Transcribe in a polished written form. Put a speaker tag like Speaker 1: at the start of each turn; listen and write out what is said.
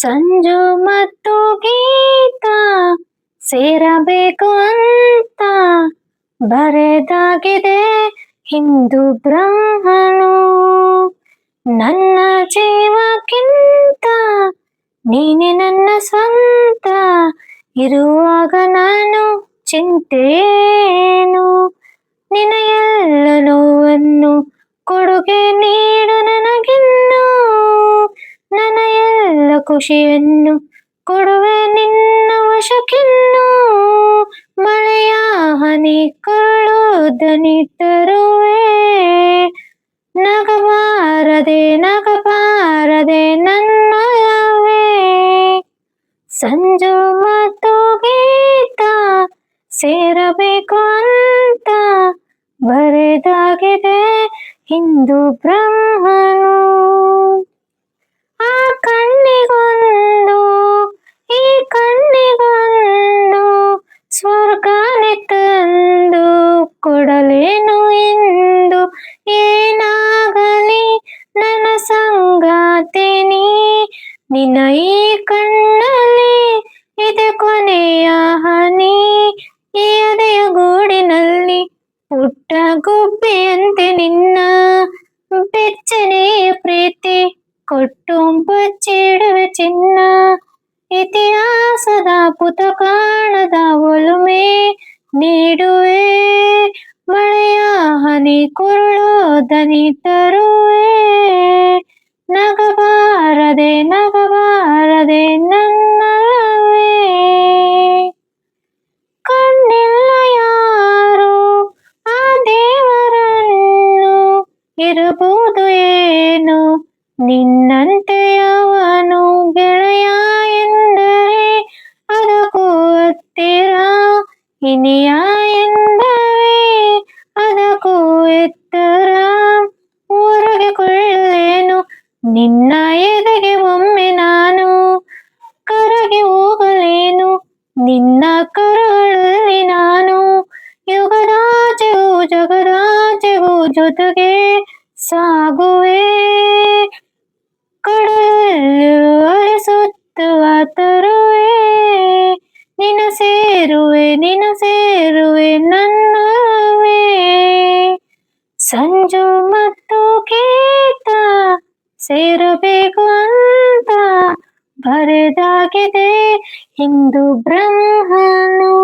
Speaker 1: ಸಂಜು ಮತ್ತು ಗೀತ ಸೇರಬೇಕು ಅಂತ ಬರೆದಾಗಿದೆ ಹಿಂದೂ ಬ್ರಹ್ಮನು. ನನ್ನ ಜೀವಕ್ಕಿಂತ ನೀನೆ ನನ್ನ ಸ್ವಂತ, ಇರುವಾಗ ನಾನು ಚಿಂತೇನು. ನಿನ್ನ ಎಲ್ಲ ನೋವನ್ನು ಕೊಡುಗೆ ನೀಡು ನನಗಿನ್ನು, ನನ್ನ ಎಲ್ಲ ಖುಷಿಯನ್ನು ಕೊಡುವೆ ನಿನ್ನ ವಶಕ್ಕಿನ್ನು. ಮಳೆಯ ಹನಿ ಕರಳು ದನಿ ತರುವೆ, ನಗಬಾರದೆ ನನ್ನವೇ. ಸಂಜು ಮತ್ತು ಗೀತ ಸೇರಬೇಕು ಅಂತ ಬರೆದಾಗಿದೆ ಹಿಂದೂ ಬ್ರಹ್ಮನು. ಆ ಕಣ್ಣಿಗೊಂದು ಈ ಕಣ್ಣಿಗೊಂದು ಸ್ವರ್ಗನೆ ತಂದು ಕೊಡಲೇನು ಎಂದು. ಏನಾಗಲಿ ನನ್ನ ಸಂಗಾತಿ ನೀ, ನಿನ್ನ ಈ ಕಣ್ಣಲ್ಲಿ ಇದೆ ಕೊನೆಯ ಹನಿ. ಈ ಎದೆಯ ಗೂಡಿನಲ್ಲಿ ಪುಟ್ಟ ಗುಬ್ಬಿಯಂತೆ ನಿನ್ನ ಬೆಚ್ಚನೆಯ ಪ್ರೀತಿ ಕೊಟ್ಟು ಬಚ್ಚಿಡುವೆ ಚಿನ್ನ. ಇತಿಹಾಸದ ಪುಟ ಕಾಣದ ಒಲುಮೆ ನೀಡುವೆ, ಮಳೆಯ ಹನಿ ಕುರುಳು ದನಿ ತರುವೆ. ನಗಬಾರದೆ ನನ್ನಲ್ಲವೇ. ಕಣ್ಣಿಲ್ಲ ಯಾರು ಆ ದೇವರನ್ನು, ಇರಬಹುದು ಏನು ನಿನ್ನಂತೆಯವನು. ಗೆಳೆಯ ಎಂದರೆ ಅದಕ್ಕೂ ಹತ್ತಿರ, ಇನಿಯ ಎಂದರೆ ಅದಕ್ಕೂ ಎತ್ತರ. ಹೊರಗೆ ಕೊಳ್ಳಲೇನು ನಿನ್ನ ಎದೆಗೆ ಒಮ್ಮೆ ನಾನು, ಕರಗಿ ಹೋಗಲೇನು ನಿನ್ನ ಕರಗಳಲ್ಲಿ ನಾನು. ಯುಗದಾಚೆಗೂ ಜಗದಾಚೆಗೂ ಜೊತೆಗೆ ಸಾಗುವೆ, ಕಡಲಲ್ಲಿರುವ ಅಲೆ ಸುತ್ತುವ ತರುವೆ. ನಿನ್ನ ಸೇರುವೆ ನನ್ನವೇ. ಸಂಜು ಮತ್ತು ಗೀತ ಸೇರಬೇಕು ಅಂತ ಬರೆದಾಗಿದೆ ಹಿಂದೂ ಬ್ರಹ್ಮನು.